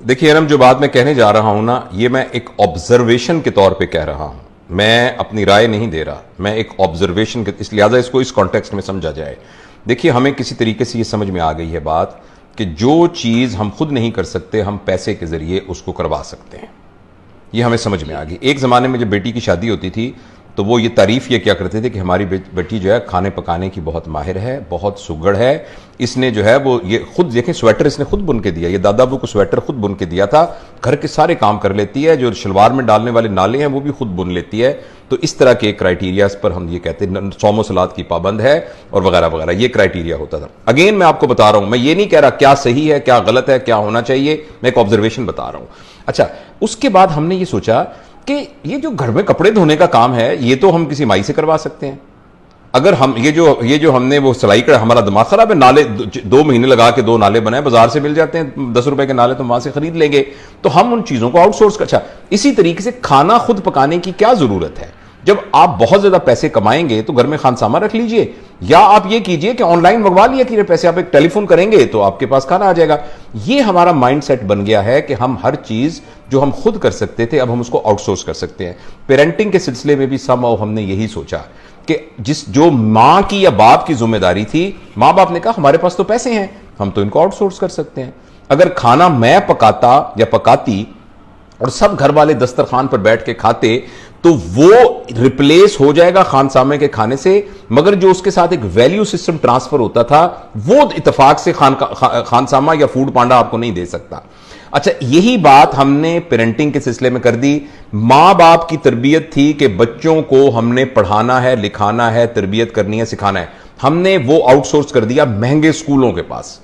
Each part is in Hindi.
देखिए अरम, जो बात मैं कहने जा रहा हूं ना, ये मैं एक ऑब्जर्वेशन के तौर पे कह रहा हूं, मैं अपनी राय नहीं दे रहा, मैं एक ऑब्जर्वेशन के, इस लिहाजा इसको इस कॉन्टेक्स्ट में समझा जाए। देखिए हमें किसी तरीके से ये समझ में आ गई है बात कि जो चीज हम खुद नहीं कर सकते हम पैसे के जरिए उसको करवा सकते हैं। ये हमें समझ में आ गई। एक ज़माने में जब बेटी की शादी होती थी तो वो ये तारीफ़ ये क्या करते थे कि हमारी बेटी जो है खाने पकाने की बहुत माहिर है, बहुत सुगड़ है, इसने जो है वो ये खुद देखें स्वेटर इसने खुद बुन के दिया, ये दादा अबू को स्वेटर खुद बुन के दिया था, घर के सारे काम कर लेती है, जो शलवार में डालने वाले नाले हैं वो भी खुद बुन लेती है। तो इस तरह के क्राइटेरियाज पर हम ये कहते हैं सौमो सलाद की पाबंद है और वगैरह वगैरह, ये क्राइटेरिया होता था। अगेन मैं आपको बता रहा हूं, मैं ये नहीं कह रहा क्या सही है क्या गलत है क्या होना चाहिए, मैं एक ऑब्जर्वेशन बता रहा हूं। अच्छा, उसके बाद हमने ये सोचा कि ये जो घर में कपड़े धोने का काम है ये तो हम किसी माई से करवा सकते हैं। अगर हम ये जो हमने वो सिलाई कर, हमारा दिमाग खराब है, नाले 2 महीने लगा के 2 नाले बनाए, बाजार से मिल जाते हैं 10 रुपए के नाले, तो वहां से खरीद लेंगे, तो हम उन चीजों को आउटसोर्स कर। अच्छा, इसी तरीके से खाना खुद पकाने की क्या जरूरत है? जब आप बहुत ज्यादा पैसे कमाएंगे तो घर में खानसामा रख लीजिए, या आप ये कीजिए कि ऑनलाइन मंगवा लिया कि पैसे, आप एक टेलीफोन करेंगे तो आपके पास खाना आ जाएगा। ये हमारा माइंडसेट बन गया है कि हम हर चीज जो हम खुद कर सकते थे अब हम उसको आउटसोर्स कर सकते हैं। पेरेंटिंग के सिलसिले में भी समहाउ हमने यही सोचा कि जो मां की या बाप की जिम्मेदारी थी, मां बाप ने कहा हमारे पास तो पैसे हैं, हम तो इनको आउटसोर्स कर सकते हैं। अगर खाना मैं पकाता या पकाती और सब घर वाले दस्तरखान पर बैठ के खाते तो वो रिप्लेस हो जाएगा खानसामे के खाने से, मगर जो उसके साथ एक वैल्यू सिस्टम ट्रांसफर होता था वो इत्तेफाक से खानसामा या फूड पांडा आपको नहीं दे सकता। अच्छा, यही बात हमने पेरेंटिंग के सिलसिले में कर दी। मां बाप की तरबियत थी कि बच्चों को हमने पढ़ाना है, लिखाना है, तरबियत करनी है, सिखाना है, हमने वो आउटसोर्स कर दिया महंगे स्कूलों के पास।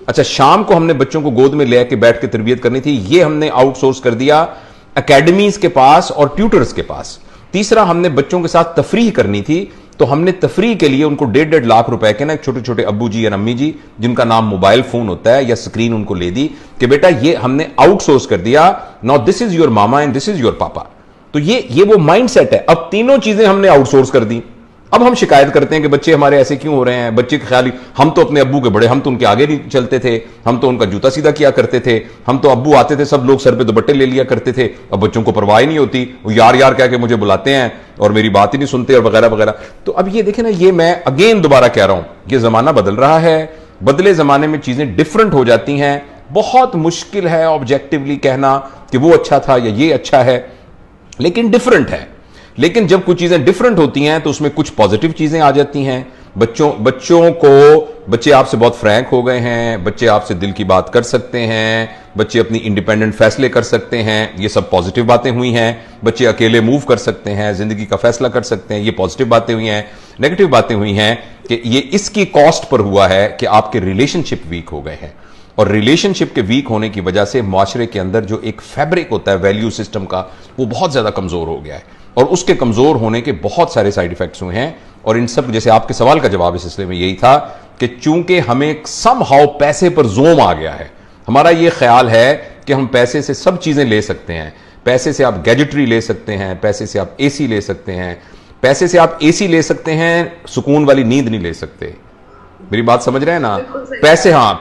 अच्छा, शाम को हमने बच्चों को गोद में लेके बैठ के तरबियत करनी थी, ये हमने आउटसोर्स कर दिया एकेडमीज के पास और ट्यूटर्स के पास। तीसरा, हमने बच्चों के साथ तफरीह करनी थी, तो हमने तफरीह के लिए उनको 1.5 लाख रुपए के ना छोटे छोटे अब्बू जी या अम्मी जी जिनका नाम मोबाइल फोन होता है या स्क्रीन, उनको ले दी कि बेटा ये हमने आउटसोर्स कर दिया, now this is your mama and this is your पापा। तो ये वो माइंडसेट है। अब तीनों चीजें हमने आउटसोर्स कर दी। अब हम शिकायत करते हैं कि बच्चे हमारे ऐसे क्यों हो रहे हैं, बच्चे के ख्याल, हम तो अपने अब्बू के बड़े, हम तो उनके आगे नहीं चलते थे, हम तो उनका जूता सीधा किया करते थे, हम तो अब्बू आते थे सब लोग सर पे दुपट्टे ले लिया करते थे, अब बच्चों को परवाह ही नहीं होती, वो यार यार कह के मुझे बुलाते हैं और मेरी बात ही नहीं सुनते और वगैरह वगैरह। तो अब ये देखें ना, ये मैं अगेन दोबारा कह रहा हूं, ये जमाना बदल रहा है, बदले जमाने में चीजें डिफरेंट हो जाती हैं। बहुत मुश्किल है ऑब्जेक्टिवली कहना कि वो अच्छा था या ये अच्छा है, लेकिन डिफरेंट है। लेकिन जब कुछ चीजें डिफरेंट होती हैं तो उसमें कुछ पॉजिटिव चीजें आ जाती हैं। बच्चे आपसे बहुत फ्रैंक हो गए हैं, बच्चे आपसे दिल की बात कर सकते हैं, बच्चे अपनी इंडिपेंडेंट फैसले कर सकते हैं, ये सब पॉजिटिव बातें हुई हैं। बच्चे अकेले मूव कर सकते हैं, जिंदगी का फैसला कर सकते हैं, ये पॉजिटिव बातें हुई हैं। नेगेटिव बातें हुई हैं कि ये इसकी कॉस्ट पर हुआ है कि आपके रिलेशनशिप वीक हो गए हैं, और रिलेशनशिप के वीक होने की वजह से मुआशरे के अंदर जो एक फैब्रिक होता है वैल्यू सिस्टम का, वो बहुत ज्यादा कमजोर हो गया है, और उसके कमजोर होने के बहुत सारे साइड इफेक्ट्स हुए हैं। और इन सब, जैसे आपके सवाल का जवाब इस सिलसिले में यही था कि चूंकि हमें समहाउ पैसे पर जोम आ गया है, हमारा यह ख्याल है कि हम पैसे से सब चीजें ले सकते हैं, पैसे से आप गैजेटरी ले सकते हैं, पैसे से आप एसी ले सकते हैं, पैसे से आप एसी ले सकते हैं, सुकून वाली नींद नहीं ले सकते। मेरी बात समझ रहे हैं ना?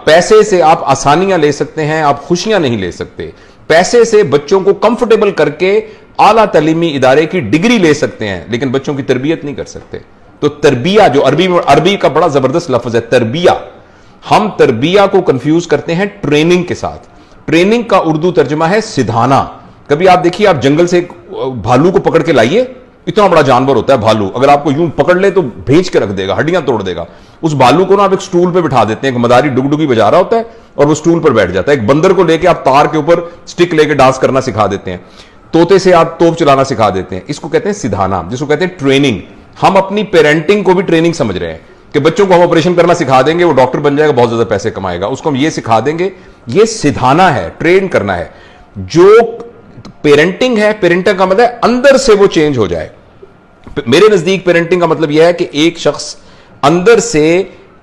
पैसे से आप आसानियां ले सकते हैं, आप खुशियां नहीं ले सकते। पैसे से बच्चों को कंफर्टेबल करके आला तालीमी इदारे की डिग्री ले सकते हैं, लेकिन बच्चों की तरबियत नहीं कर सकते। तो तरबिया, जो अरबी का बड़ा जबरदस्त लफ्ज है तरबिया, हम तरबिया को कंफ्यूज करते हैं ट्रेनिंग के साथ। ट्रेनिंग का उर्दू तर्जुमा है सिधाना। कभी आप देखिए, आप जंगल से एक भालू को पकड़ के लाइए, इतना बड़ा जानवर होता है भालू, अगर आपको यूं पकड़ ले तो भेज के रख देगा, हड्डियां तोड़ देगा। उस भालू को ना आप एक स्टूल पे बिठा देते हैं, एक मदारी डुगडुगी बजा रहा होता है और वो स्टूल पर बैठ जाता है। एक बंदर को लेके आप तार के ऊपर स्टिक लेके डांस करना सिखा देते हैं, तोते से आप तोप चलाना सिखा देते हैं। इसको कहते हैं सिधाना, जिसको कहते हैं ट्रेनिंग। हम अपनी पेरेंटिंग को भी ट्रेनिंग समझ रहे हैं कि बच्चों को हम ऑपरेशन करना सिखा देंगे, वो डॉक्टर बन जाएगा, बहुत ज्यादा पैसे कमाएगा, उसको हम ये सिखा देंगे। ये सिधाना है, ट्रेन करना है। जो पेरेंटिंग है, पेरेंटिंग का मतलब है अंदर से वो चेंज हो जाए। मेरे नजदीक पेरेंटिंग का मतलब यह है कि एक शख्स अंदर से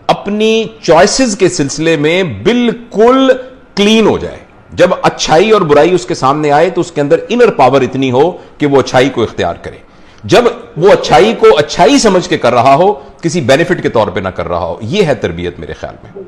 अपनी चॉइसेस के सिलसिले में बिल्कुल क्लीन हो जाए। जब अच्छाई और बुराई उसके सामने आए तो उसके अंदर इनर पावर इतनी हो कि वो अच्छाई को इख्तियार करे। जब वो अच्छाई को अच्छाई समझ के कर रहा हो, किसी बेनिफिट के तौर पे ना कर रहा हो। यह है तरबियत मेरे ख्याल में।